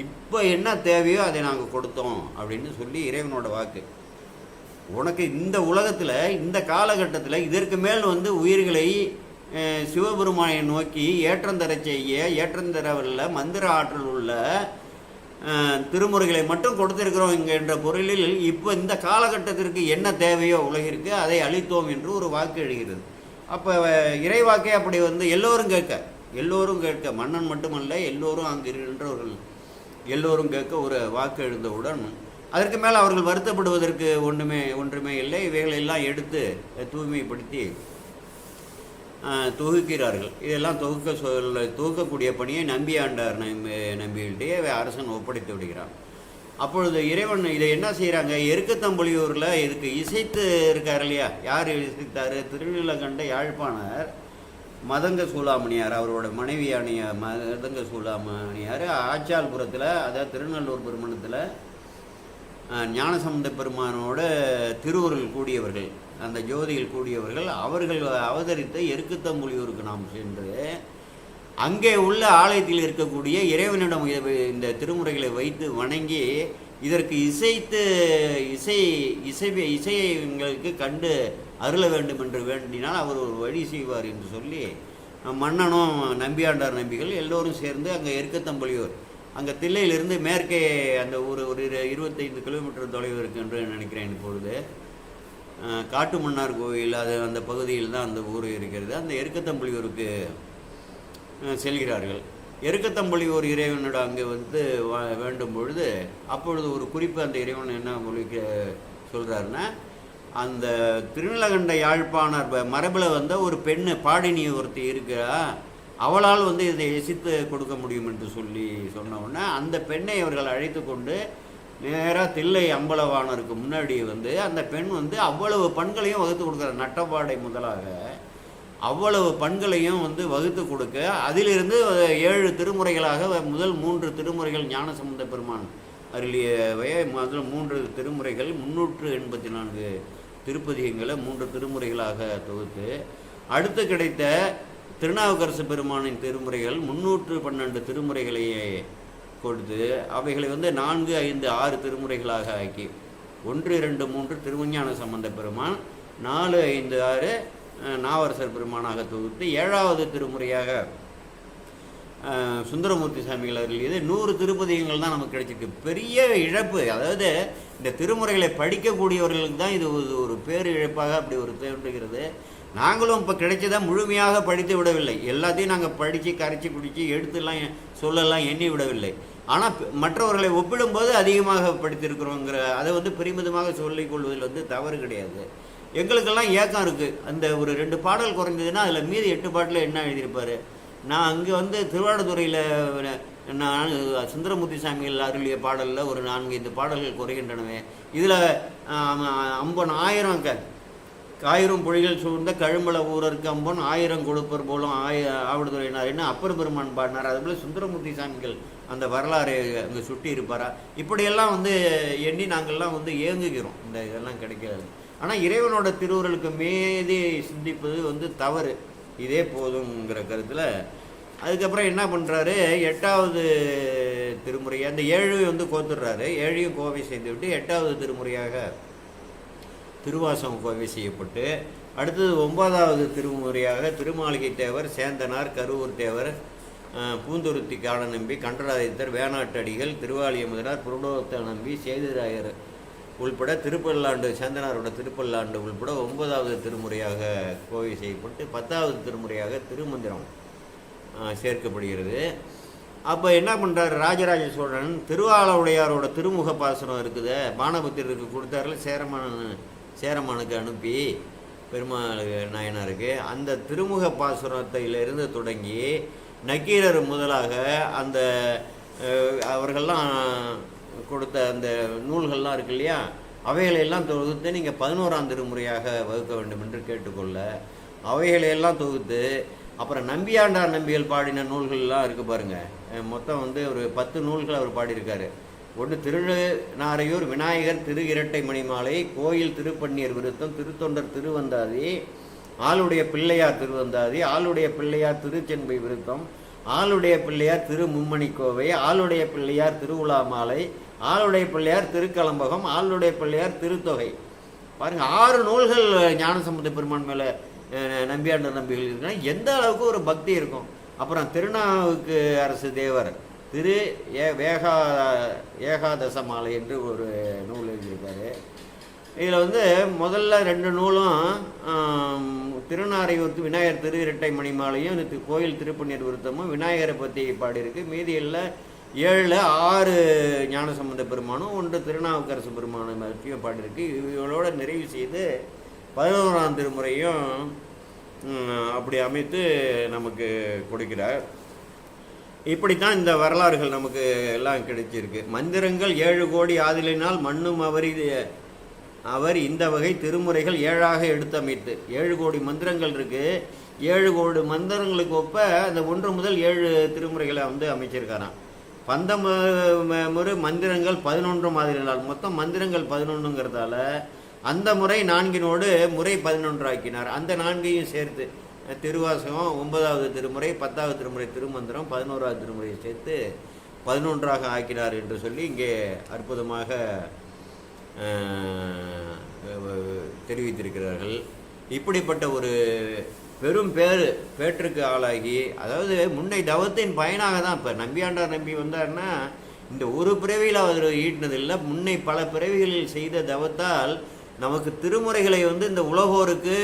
இப்போ என்ன தேவையோ அதை நாங்கள் கொடுத்தோம் அப்படின்னு சொல்லி இறைவனோட வாக்கு. உனக்கு இந்த உலகத்தில் இந்த காலகட்டத்தில் இதற்கு மேல் வந்து உயிர்களை சிவபெருமானை நோக்கி ஏற்றந்தர செய்ய, ஏற்றந்தரவில் மந்திர ஆற்றல் உள்ள திருமுறைகளை மட்டும் கொடுத்திருக்கிறோம் இங்கே என்ற பொருளில் இப்போ இந்த காலகட்டத்திற்கு என்ன தேவையோ உலகிற்கு அதை அளித்தோம் என்று ஒரு வாக்கு எழுகிறது. அப்போ இறைவாக்கே அப்படி வந்து எல்லோரும் கேட்க, மன்னன் மட்டுமல்ல எல்லோரும் அங்கு இருக்கின்றவர்கள் எல்லோரும் கேட்க ஒரு வாக்கு எழுந்தவுடன் அதற்கு மேலே அவர்கள் வருத்தப்படுவதற்கு ஒன்றுமே இல்லை. இவைகளெல்லாம் எடுத்து தூய்மைப்படுத்தி தொகுக்கிறார்கள். இதெல்லாம் தொகுக்கக்கூடிய பணியை நம்பியாண்டார் நம்பிகிட்டே அரசன் ஒப்படைத்து விடுகிறான். அப்பொழுது இறைவன் இதை என்ன செய்கிறாங்க, எருக்கத்தம்புலியூரில் இதுக்கு இசைத்து இருக்கார் இல்லையா, யார் இசைத்தார்? திருநீலகண்ட யாழ்ப்பாணர் மதங்க சூளாமணியார், அவரோட மனைவியானிய மதங்க சூளாமணியார் ஆச்சால்புரத்தில், அதாவது திருநள்ளூர் பெருமணத்தில் ஞானசம்பந்த பெருமானோட திருவுருள் கூடியவர்கள், அந்த ஜோதியில் கூடியவர்கள், அவர்கள் அவதரித்த எருக்கத்தம்புலியூருக்கு நாம் சென்று அங்கே உள்ள ஆலயத்தில் இருக்கக்கூடிய இறைவனிடம் இந்த திருமுறைகளை வைத்து வணங்கி இதற்கு இசையை எங்களுக்கு கண்டு அருள வேண்டும் என்று வேண்டினால் அவர் ஒரு வழி செய்வார் என்று சொல்லி மன்னனும் நம்பியாண்டார் நம்பிகள் எல்லோரும் சேர்ந்து அங்கே எருக்கத்தம்புலியூர், அங்கே தில்லையிலிருந்து மேற்கே அந்த ஒரு 25 கிலோமீட்டர் தொலைவு இருக்கு என்று நினைக்கிறேன். இப்பொழுது காட்டு மன்னார் கோவில் அது அந்த பகுதியில் தான் அந்த ஊர் இருக்கிறது. அந்த எருக்கத்தம்புலியூருக்கு செல்கிறார்கள். எருக்கத்தம்புலியூர் இறைவனோட அங்கே வந்து வேண்டும் பொழுது அப்பொழுது ஒரு குறிப்பு அந்த இறைவன் என்ன மொழிக்க சொல்கிறாருன்னா, அந்த திருநீலகண்ட யாழ்ப்பாணர் மரபில் வந்த ஒரு பெண்ணு பாடினி ஒருத்தி இருக்கிறா, அவளால் வந்து இதை எசித்து கொடுக்க முடியும் என்று சொல்லி சொன்னவுடனே அந்த பெண்ணை அவர்கள் அழைத்து கொண்டு நேராக தில்லை அம்பலவாணருக்கு முன்னாடி வந்து அந்த பெண் வந்து அவ்வளவு பண்களையும் வகுத்து கொடுக்குறார். நட்டப்பாடை முதலாக அவ்வளவு பண்களையும் வந்து வகுத்து கொடுக்க, அதிலிருந்து 7 திருமுறைகளாக முதல் 3 திருமுறைகள் ஞானசம்பந்த பெருமான் அருளியவை, முதல் 3 திருமுறைகள் 384 திருப்பதிகங்களை 3 திருமுறைகளாக தொகுத்து, அடுத்து கிடைத்த திருநாவுக்கரசு பெருமானின் திருமுறைகள் 312 திருமுறைகளையே கொடுத்து அவைகளை வந்து 4, 5, 6 திருமுறைகளாக ஆக்கி 1, 2, 3 திருஞான சம்பந்த பெருமான், 4, 5, 6 நாவரசர் பெருமானாக தொகுத்து 7வது திருமுறையாக சுந்தரமூர்த்தி சாமிகள் அருளியது 100 திருப்பதிகங்கள் தான் நமக்கு கிடைச்சிருக்கு. பெரிய இழப்பு. அதாவது இந்த திருமுறைகளை படிக்கக்கூடியவர்களுக்கு தான் இது ஒரு பேர் இழப்பாக அப்படி ஒரு தோன்றுகிறது. நாங்களும் இப்போ கிடைச்சதை முழுமையாக படித்து விடவில்லை. எல்லாத்தையும் நாங்கள் படித்து கரைச்சி குடித்து எடுத்துலாம் சொல்லலாம் எண்ணி விடவில்லை. ஆனால் மற்றவர்களை ஒப்பிடும்போது அதிகமாக படித்திருக்கிறோங்கிற அதை வந்து பெருமிதமாக சொல்லிக் கொள்வதில் தவறு கிடையாது. எங்களுக்கெல்லாம் ஏக்கம் இருக்குது. அந்த ஒரு 2 பாடல் குறைந்ததுன்னா அதில் மீதி 8 பாட்டில் என்ன எழுதியிருப்பார். நான் அங்கே திருவாடுதுறையில் நான் சுந்தரமூர்த்தி சாமிகள் அருளிய பாடலில் ஒரு 4-5 பாடல்கள் குறைகின்றனவே. இதில் அம்பன் 1000 ஆயிரம் பொழிகள் சூழ்ந்த கழுமல ஊரருக்கு அம்பன் 1000 கொடுப்பர் போலும் ஆவிடுதுறையினார் என்ன அப்பர் பெருமான் பாடினார். அதுபோல் சுந்தரமூர்த்தி சாமிகள் அந்த வரலாறு அங்கே சுட்டி இருப்பாரா. இப்படியெல்லாம் எண்ணி நாங்கள்லாம் ஏங்குகிறோம். இதெல்லாம் கிடைக்காது. ஆனால் இறைவனோட திருவுருளுக்கு மீதி சிந்திப்பது தவறு. இதே போதுங்கிற கருத்தில் அதுக்கப்புறம் என்ன பண்ணுறாரு, 8வது திருமுறையை அந்த 7 கோத்துடுறாரு. 7 கோவை செய்து விட்டு 8வது திருமுறையாக திருவாசகம் கோவை செய்யப்பட்டு, அடுத்தது 9வது திருமுறையாக திருமாளிகை தேவர், சேந்தனார், கருவூர் தேவர், பூந்துருத்தி கால நம்பி, கண்டராதித்தர், வேணாட்டடிகள், திருவாலியமுதனார், புருடோத்த நம்பி, சேதுராயர் உள்பட திருப்பல்லாண்டு சேந்தனாரோட திருப்பல்லாண்டு உள்பட 9வது திருமுறையாக கோவை செய்யப்பட்டு 10வது திருமுறையாக திருமந்திரம் சேர்க்கப்படுகிறது. அப்போ என்ன பண்ணுறாரு ராஜராஜ சோழன், திருவாளவுடையாரோட திருமுக பாசனம் இருக்குது, பானபத்திரருக்கு கொடுத்தாருல சேரமானுக்கு அனுப்பி பெருமாள் நாயனாருக்கு. அந்த திருமுக பாசுரத்திலிருந்து தொடங்கி நக்கீரர் முதலாக அந்த அவர்கள்லாம் கொடுத்த அந்த நூல்கள்லாம் இருக்கு இல்லையா, அவைகளையெல்லாம் தொகுத்து நீங்கள் 11ஆம் திருமுறையாக வகுக்க வேண்டும் என்று கேட்டுக்கொள்ள, அவைகளையெல்லாம் தொகுத்து அப்புறம் நம்பியாண்டார் நம்பிகள் பாடின நூல்கள்லாம் இருக்குது பாருங்கள். மொத்தம் ஒரு 10 நூல்கள் அவர் பாடியிருக்காரு. ஒன்று திருநாரையூர் விநாயகர் திரு இரட்டை மணிமாலை, கோயில் திருப்பன்னீர் விருத்தம், திருத்தொண்டர் திருவந்தாதி, ஆளுடைய பிள்ளையார் திருவந்தாதி, ஆளுடைய பிள்ளையார் திருச்சென்பை விருத்தம், ஆளுடைய பிள்ளையார் திரு மும்மணிக்கோவை, ஆளுடைய பிள்ளையார் திருவுலாமாலை, ஆளுடைய பிள்ளையார் திருக்கலம்பகம், ஆளுடைய பிள்ளையார் திருத்தொகை. பாருங்கள், 6 நூல்கள் ஞானசம்பந்த பெருமான் மேலே நம்பியாண்ட நம்பிகள் இருக்குன்னா எந்த அளவுக்கு ஒரு பக்தி இருக்கும். அப்புறம் திருநாவுக்கு அரசு தேவர் திரு ஏகாதசமாலை என்று ஒரு நூல் எழுதியிருக்காரு. இதில் முதல்ல 2 நூலும் திருநாரையூர் விநாயகர் திரு இரட்டை மணிமாலையும் கோயில் திருப்பன்னீர் விருத்தமும் விநாயகரை பற்றி பாடியிருக்கு. மீதியில் 6 ஞானசம்பந்த பெருமானும் 1 திருநாவுக்கரசு பெருமானும் பற்றியும் பாடியிருக்கு. இவங்களோட நிறைவு செய்து 11ஆம் திருமுறையும் அப்படி அமைத்து நமக்கு கொடுக்கிறார். இப்படித்தான் இந்த வரலாறுகள் நமக்கு எல்லாம் கிடைச்சிருக்கு. மந்திரங்கள் 7 கோடி ஆதிலினால் மண்ணும் அவர் இந்த வகை திருமுறைகள் 7ஆக எடுத்தமைத்து 7 கோடி மந்திரங்கள் இருக்குது. 7 கோடி மந்திரங்களுக்கு ஒப்ப அந்த 1 முதல் 7 திருமுறைகளை அமைச்சிருக்காராம். 19 மந்திரங்கள் 11 மாதிரினால் மொத்தம் மந்திரங்கள் 11ங்கிறதால அந்த முறை 4 முறை 11 ஆக்கினார். அந்த 4ஐயும் சேர்த்து திருவாசகம் 9வது திருமுறை, 10வது திருமுறை திருமந்திரம், 11வது திருமுறையை சேர்த்து 11ஆக ஆக்கினார் என்று சொல்லி இங்கே அற்புதமாக தெரிவித்திருக்கிறார்கள். இப்படிப்பட்ட ஒரு பெரும் பேற்றுக்கு ஆளாகி, அதாவது முன்னை தவத்தின் பயனாக தான் இப்போ நம்பியாண்டார் நம்பி வந்தார்னா இந்த ஒரு பிறவியில் அவர் ஈட்டினதில்லை, முன்னை பல பிறவிகளில் செய்த தவத்தால் நமக்கு திருமுறைகளை இந்த உலகோருக்கு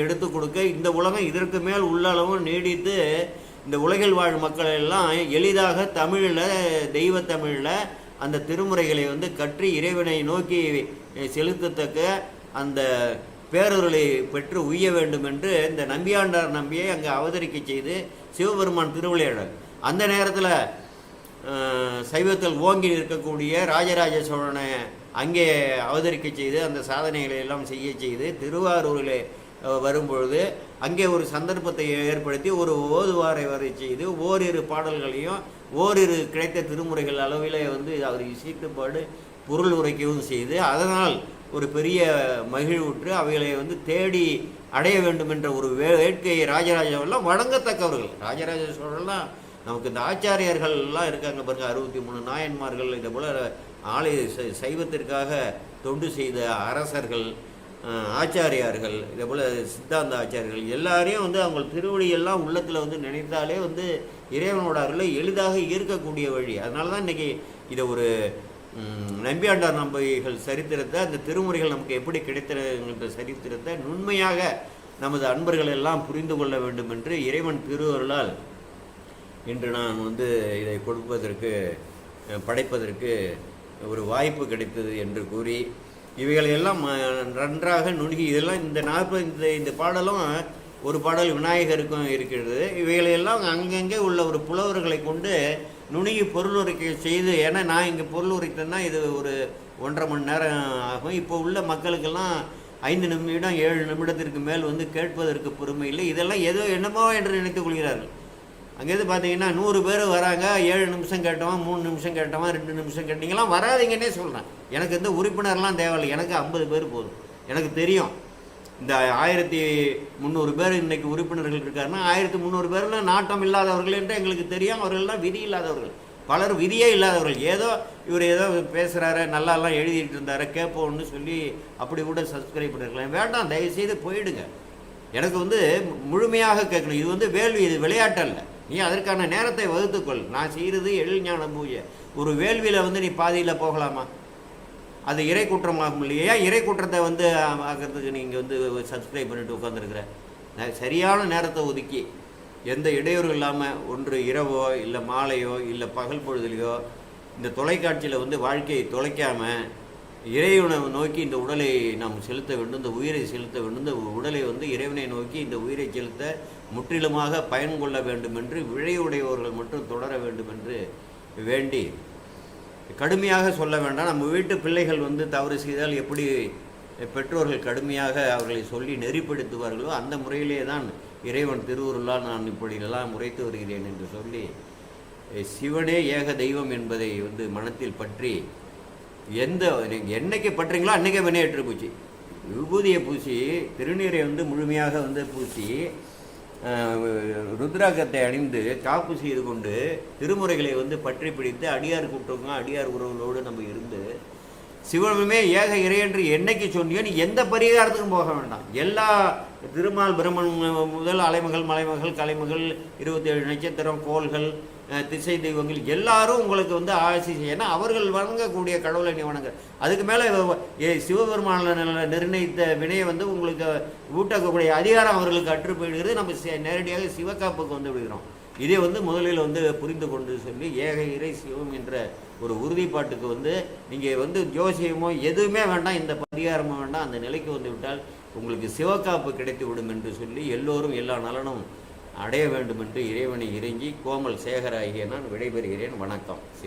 எடுத்து கொடுக்க, இந்த உலகம் இதற்கு மேல் உள்ளளவும் நீடித்து இந்த உலகில் வாழ் மக்கள் எல்லாம் எளிதாக தமிழில் தெய்வத்தமிழில் அந்த திருமுறைகளை கற்றி இறைவனை நோக்கி செலுத்தத்தக்க அந்த பேரொருளை பெற்று உய்ய வேண்டும் என்று இந்த நம்பியாண்டார் நம்பியை அங்கே அவதரிக்க செய்து சிவபெருமான் திருவிளையாடல். அந்த நேரத்தில் சைவத்தில் ஓங்கி இருக்கக்கூடிய ராஜராஜ சோழனை அங்கே அவதரிக்க செய்து அந்த சாதனைகளை எல்லாம் செய்ய செய்து திருவாரூரில் வரும்பொழுது அங்கே ஒரு சந்தர்ப்பத்தை ஏற்படுத்தி ஒரு ஓதுவாரை வரை செய்து ஓரிரு பாடல்களையும் ஓரிரு கிடைத்த திருமுறைகள் அளவில் அவர் இசைத்துப்பாடு பொருள் உரைக்கவும் செய்து அதனால் ஒரு பெரிய மகிழ்வுற்று அவைகளை தேடி அடைய வேண்டும் என்ற ஒரு வேட்கையை ராஜராஜெல்லாம் வழங்கத்தக்கவர்கள். ராஜராஜ சோழர்லாம் நமக்கு இந்த ஆச்சாரியர்கள்லாம் இருக்காங்க பாருங்க, 63 நாயன்மார்கள், இதை போல் ஆலய சைவத்திற்காக தொண்டு செய்த அரசர்கள், ஆச்சாரியார்கள், இதே போல் சித்தாந்த ஆச்சாரியர்கள் எல்லாரையும் வந்து அவங்க திருவடியெல்லாம் உள்ளத்தில் வந்து நினைத்தாலே வந்து இறைவனோட அருளை எளிதாக ஈர்க்கக்கூடிய வழி. அதனால தான் இன்றைக்கி இதை ஒரு நம்பியாண்டார் நம்பிகள் சரித்திரத்தை, அந்த திருமுறைகள் நமக்கு எப்படி கிடைத்ததுங்கிற சரித்திரத்தை நுண்மையாக நமது அன்பர்கள் எல்லாம் புரிந்து கொள்ள வேண்டும் என்று இறைவன் திருவருளால் இன்று நான் வந்து இதை கொடுப்பதற்கு படைப்பதற்கு ஒரு வாய்ப்பு கிடைத்தது என்று கூறி, இவைகளெல்லாம் நன்றாக நுணுகி இதெல்லாம் இந்த பாடலும் ஒரு பாடல் விநாயகருக்கும் இருக்கிறது. இவைகளையெல்லாம் அங்கங்கே உள்ள ஒரு புலவர்களை கொண்டு நுணுகி பொருள் உரைக்க செய்து, ஏன்னா நான் இங்கே பொருள் உரைத்தேன்னா இது ஒரு 1.5 மணி நேரம் ஆகும். இப்போ உள்ள மக்களுக்கெல்லாம் 5 நிமிடம் 7 நிமிடத்திற்கு மேல் வந்து கேட்பதற்கு பொறுமை இல்லை. இதெல்லாம் ஏதோ என்னமோ என்று நினைத்துக் கொள்கிறார்கள். அங்கேருந்து பார்த்தீங்கன்னா 100 பேர் வராங்க, 7 நிமிஷம் கேட்டவன், 3 நிமிஷம் கேட்டவன், 2 நிமிஷம் கேட்டீங்களாம் வராதிங்கன்னே சொல்கிறேன். எனக்கு இந்த உறுப்பினர்லாம் தேவையில்லை, எனக்கு 50 பேர் போதும். எனக்கு தெரியும் இந்த 1300 பேர் இன்றைக்கி உறுப்பினர்கள் இருக்காருன்னா 1300 பேரில் நாட்டம் இல்லாதவர்கள் என்று எங்களுக்கு தெரியும். அவர்கள்லாம் விதி இல்லாதவர்கள், பலர் விதியே இல்லாதவர்கள். ஏதோ இவர் ஏதோ பேசுகிறாரு, நல்லாலாம் எழுதிட்டு இருந்தார், கேட்போம்னு சொல்லி அப்படி கூட சப்ஸ்கிரைப் பண்ணிருக்கலாம். வேண்டாம், தயவுசெய்து போயிடுங்க. எனக்கு வந்து முழுமையாக கேட்கணும். இது வந்து வேள்வி, இது விளையாட்டு அல்ல. நீ அதற்கான நேரத்தை வகுத்துக்கொள். நான் செய்கிறது எழில் ஞான பூஜை. ஒரு வேள்வியில் வந்து நீ பாதியில் போகலாமா? அது இறை குற்றமாகும் இல்லையா? இறை குற்றத்தை வந்து ஆக்கிறதுக்கு நீங்கள் வந்து சப்ஸ்கிரைப் பண்ணிட்டு உட்காந்துருக்குற. சரியான நேரத்தை ஒதுக்கி எந்த இடையூறும் இல்லாமல், ஒன்று இரவோ இல்லை மாலையோ இல்லை பகல் பொழுதுலையோ இந்த தொலைக்காட்சியில் வந்து வாழ்க்கையை தொலைக்காமல் இறைவனை நோக்கி இந்த உடலை நாம் செலுத்த வேண்டும், இந்த உயிரை செலுத்த வேண்டும். இந்த உடலை வந்து இறைவனை நோக்கி இந்த உயிரை செலுத்த முற்றிலுமாக பயன் கொள்ள வேண்டும் என்று விழையுடையவர்கள் மட்டும் தொடர வேண்டும் என்று வேண்டி, கடுமையாக சொல்ல வேண்டாம். நம்ம வீட்டு பிள்ளைகள் வந்து தவறு செய்தால் எப்படி பெற்றோர்கள் கடுமையாக அவர்களை சொல்லி நெறிப்படுத்துவார்களோ அந்த முறையிலே தான் இறைவன் திருவுருளால் நான் இப்படியெல்லாம் முறைத்து வருகிறேன் என்று சொல்லி, சிவனே ஏக தெய்வம் என்பதை வந்து மனத்தில் பற்றி, என்னைக்கு பற்றீங்களோ அன்றைக்கே வினையேற்று பூச்சி விபூதியை பூசி திருநீரை வந்து முழுமையாக வந்து பூசி ருத்ராக்கத்தை அணிந்து காப்பு செய்து கொண்டு திருமுறைகளை வந்து பற்றி பிடித்து அடியார் கூப்பிட்டவங்க அடியார் உறவுகளோடு நம்ம இருந்து சிவனுமே ஏக இறை என்று என்னைக்கு சொன்னியோ நீ எந்த பரிகாரத்துக்கும் போக வேண்டாம். எல்லா திருமால் பிரம்மன் முதல் அலைமகள் மலைமகள் கலைமகள் 27 நட்சத்திரம் கோள்கள் திசை தெய்வங்கள் எல்லாரும் உங்களுக்கு வந்து ஆசி செய்ய, ஏன்னா அவர்கள் வணங்கக்கூடிய கடவுளை நீ வணங்க. அதுக்கு மேலே சிவபெருமான நிர்ணயித்த வினையை வந்து உங்களுக்கு ஊட்டக்கூடிய அதிகாரம் அவர்களுக்கு அற்று போயிடுகிறது. நம்ம நேரடியாக சிவகாப்புக்கு வந்து விடுகிறோம். இதே வந்து முதலில் வந்து புரிந்து கொண்டு சொல்லி ஏக இறை சிவம் என்ற ஒரு உறுதிப்பாட்டுக்கு வந்து நீங்கள் வந்து ஜோசியமோ எதுவுமே வேண்டாம், இந்த பரிகாரமும் வேண்டாம், அந்த நிலைக்கு வந்து விட்டால் உங்களுக்கு சிவகாப்பு கிடைத்து விடும் என்று சொல்லி எல்லோரும் எல்லா நலனும் அடைய வேண்டும் என்று இறைவனை இறங்கி கோமல் சேகராகிய நான் விடைபெறுகிறேன். வணக்கம்.